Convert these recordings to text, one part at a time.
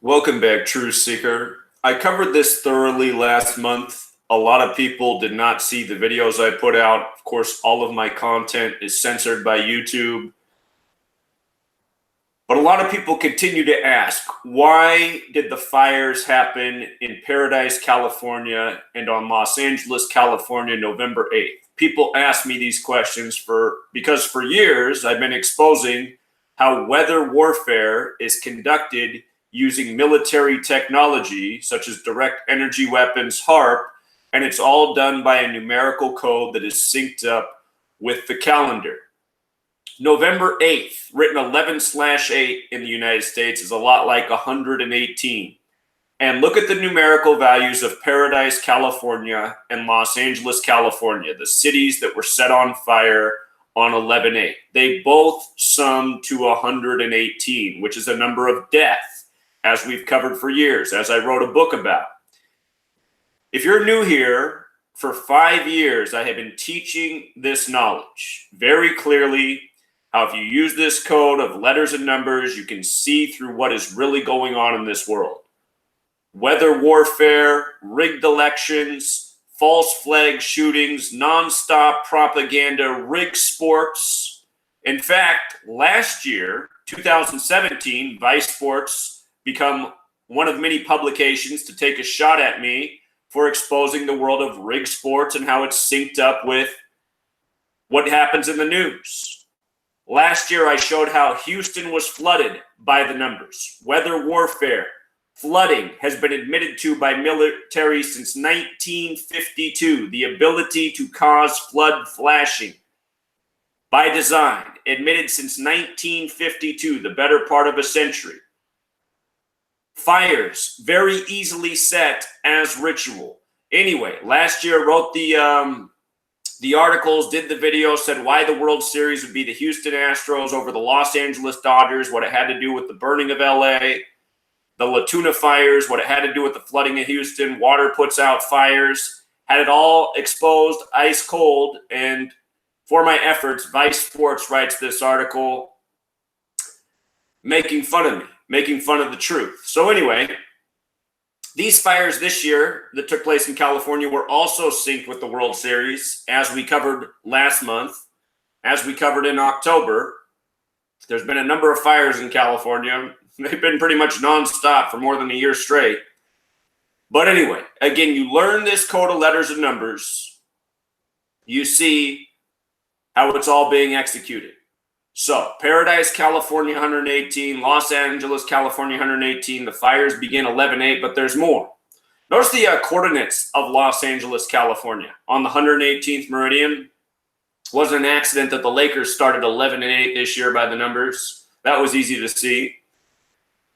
Welcome back, Truth Seeker. I covered this thoroughly last month. A lot of people did not see the videos I put out. Of course, all of my content is censored by YouTube. But a lot of people continue to ask, why did the fires happen in Paradise, California, and on Los Angeles, California, November 8th? People ask me these questions because for years I've been exposing how weather warfare is conducted using military technology such as direct energy weapons, HARP, and it's all done by a numerical code that is synced up with the calendar. November 8th, written 11/8 in the United States, is a lot like 118. And look at the numerical values of Paradise, California, and Los Angeles, California, the cities that were set on fire on 11/8. They both sum to 118, which is a number of death, as we've covered for years, as I wrote a book about. If you're new here, for 5 years, I have been teaching this knowledge very clearly, how if you use this code of letters and numbers, you can see through what is really going on in this world. Weather warfare, rigged elections, false flag shootings, nonstop propaganda, rigged sports. In fact, last year, 2017, Vice Sports become one of many publications to take a shot at me for exposing the world of rigged sports and how it's synced up with what happens in the news. Last year, I showed how Houston was flooded by the numbers. Weather warfare, flooding has been admitted to by military since 1952. The ability to cause flood flashing by design, admitted since 1952, the better part of a century. Fires, very easily set as ritual. Anyway, last year I wrote the articles, did the video, said why the World Series would be the Houston Astros over the Los Angeles Dodgers, what it had to do with the burning of LA, the La Tuna fires, what it had to do with the flooding of Houston, water puts out fires, had it all exposed, ice cold, and for my efforts, Vice Sports writes this article making fun of me, making fun of the truth. So anyway, these fires this year that took place in California were also synced with the World Series, as we covered last month, as we covered in October. There's been a number of fires in California. They've been pretty much nonstop for more than a year straight. But anyway, again, you learn this code of letters and numbers. You see how it's all being executed. So, Paradise, California, 118. Los Angeles, California, 118. The fires begin 11/8, but there's more. Notice the coordinates of Los Angeles, California. On the 118th meridian, wasn't an accident that the Lakers started 11/8 this year by the numbers. That was easy to see.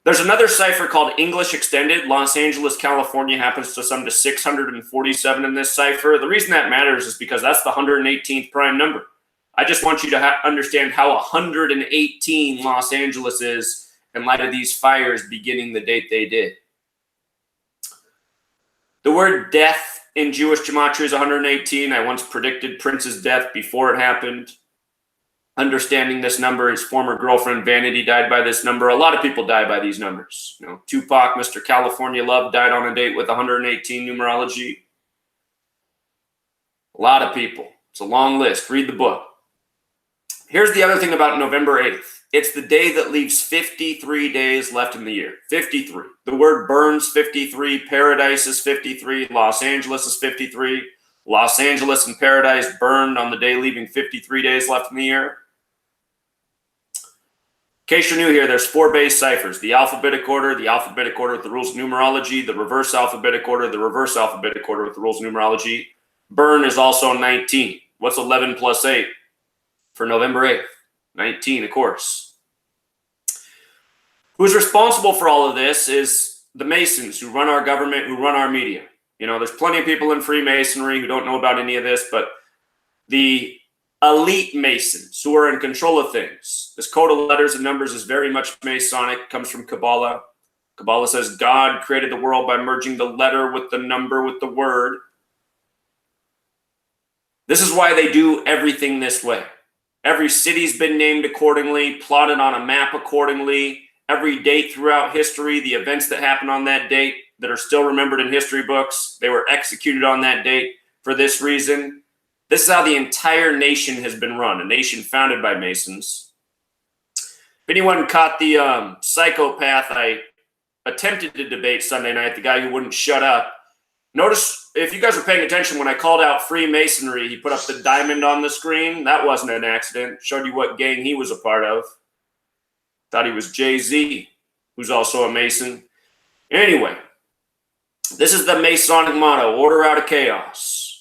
There's another cipher called English Extended. Los Angeles, California happens to sum to 647 in this cipher. The reason that matters is because that's the 118th prime number. I just want you to understand how 118 Los Angeles is in light of these fires beginning the date they did. The word death in Jewish Gematria is 118. I once predicted Prince's death before it happened. Understanding this number, his former girlfriend Vanity died by this number. A lot of people die by these numbers. You know, Tupac, Mr. California Love, died on a date with 118 numerology. A lot of people. It's a long list. Read the book. Here's the other thing about November 8th. It's the day that leaves 53 days left in the year. 53. The word burns 53. Paradise is 53. Los Angeles is 53. Los Angeles and Paradise burned on the day leaving 53 days left in the year. In case you're new here, there's 4 base ciphers. The alphabetic order with the rules of numerology, the reverse alphabetic order with the rules of numerology. Burn is also 19. What's 11 plus 8? For November 8th, 19, of course. Who's responsible for all of this is the Masons who run our government, who run our media. You know, there's plenty of people in Freemasonry who don't know about any of this, but the elite Masons who are in control of things. This code of letters and numbers is very much Masonic, comes from Kabbalah. Kabbalah says God created the world by merging the letter with the number with the word. This is why they do everything this way. Every city's been named accordingly, plotted on a map accordingly. every date throughout history, the events that happened on that date that are still remembered in history books. They were executed on that date for this reason. This is how the entire nation has been run, a nation founded by Masons. If anyone caught the psychopath I attempted to debate Sunday night, the guy who wouldn't shut up, notice, if you guys were paying attention, when I called out Freemasonry, he put up the diamond on the screen. That wasn't an accident. Showed you what gang he was a part of. Thought he was Jay-Z, who's also a Mason. Anyway, this is the Masonic motto, order out of chaos.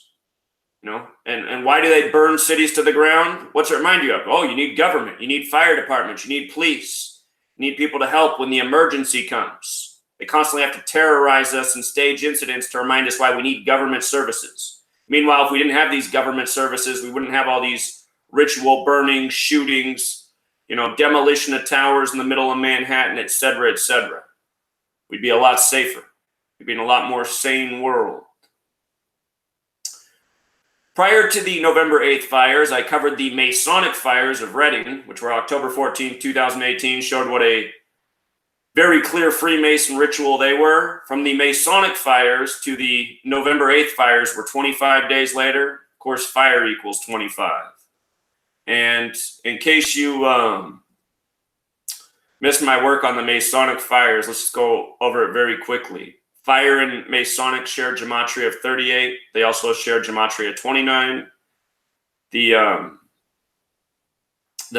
You know, and why do they burn cities to the ground? What's it remind you of? Oh, you need government, you need fire departments, you need police, you need people to help when the emergency comes. They constantly have to terrorize us and stage incidents to remind us why we need government services. Meanwhile, if we didn't have these government services, we wouldn't have all these ritual burning, shootings, you know, demolition of towers in the middle of Manhattan, et cetera, et cetera. We'd be a lot safer. We'd be in a lot more sane world. Prior to the November 8th fires, I covered the Masonic fires of Reading, which were October 14th, 2018, showed what a very clear Freemason ritual they were. From the Masonic fires to the November 8th fires were 25 days later. Of course, fire equals 25. And in case you missed my work on the Masonic fires, let's just go over it very quickly. Fire and Masonic share Gematria of 38. They also share Gematria 29. The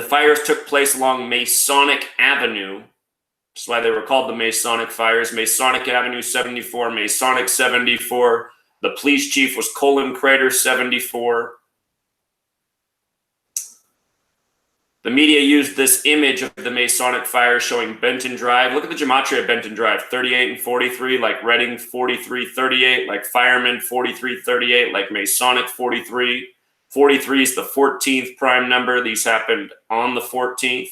fires took place along Masonic Avenue. That's why they were called the Masonic fires. Masonic Avenue 74, Masonic 74. The police chief was Colin Crater 74. The media used this image of the Masonic fire showing Benton Drive. Look at the Gematria of Benton Drive, 38 and 43, like Reading 43, 38, like Fireman 43, 38, like Masonic 43. 43 is the 14th prime number. These happened on the 14th.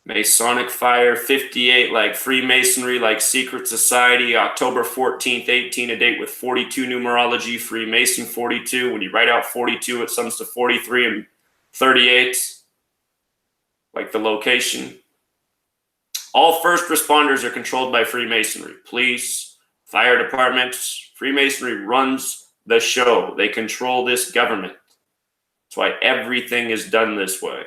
Masonic Fire 58, like Freemasonry, like Secret Society, October 14th, 18, a date with 42 numerology, Freemason 42. When you write out 42, it sums to 43 and 38, like the location. All first responders are controlled by Freemasonry. Police, fire departments, Freemasonry runs the show. They control this government. That's why everything is done this way.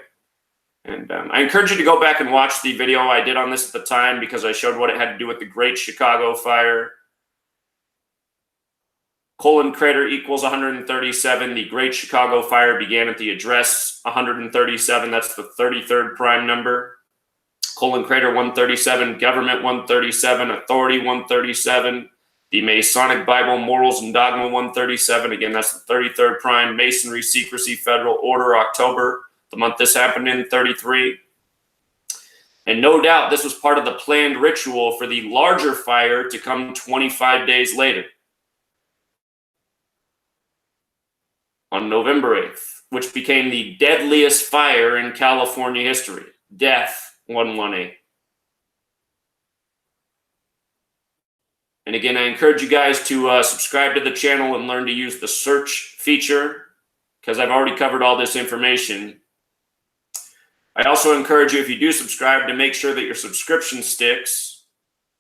And I encourage you to go back and watch the video I did on this at the time, because I showed what it had to do with the Great Chicago Fire. Colin Crater equals 137. The Great Chicago Fire began at the address 137. That's the 33rd prime number. Colin Crater 137, Government 137, Authority 137. The Masonic Bible, Morals and Dogma 137. Again, that's the 33rd prime. Masonry, Secrecy, Federal Order, October. The month this happened in, 33. And no doubt this was part of the planned ritual for the larger fire to come 25 days later, on November 8th, which became the deadliest fire in California history. Death 118. And again, I encourage you guys to subscribe to the channel and learn to use the search feature, because I've already covered all this information. I also encourage you, if you do subscribe, to make sure that your subscription sticks,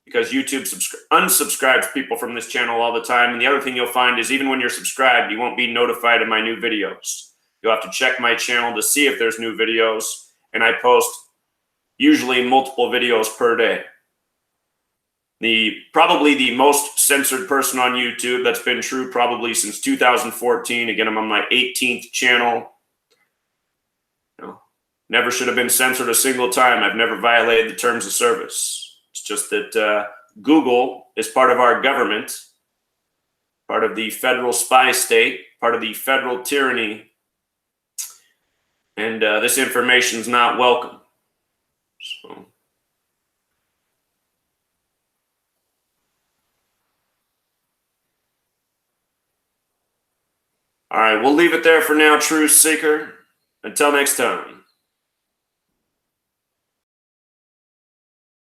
because YouTube unsubscribes people from this channel all the time. And the other thing you'll find is, even when you're subscribed, you won't be notified of my new videos. You'll have to check my channel to see if there's new videos, and I post usually multiple videos per day. Probably the most censored person on YouTube, that's been true probably since 2014. Again, I'm on my 18th channel. Never should have been censored a single time. I've never violated the terms of service. It's just that Google is part of our government, part of the federal spy state, part of the federal tyranny, and this information is not welcome. So, all right, we'll leave it there for now, Truth Seeker. Until next time.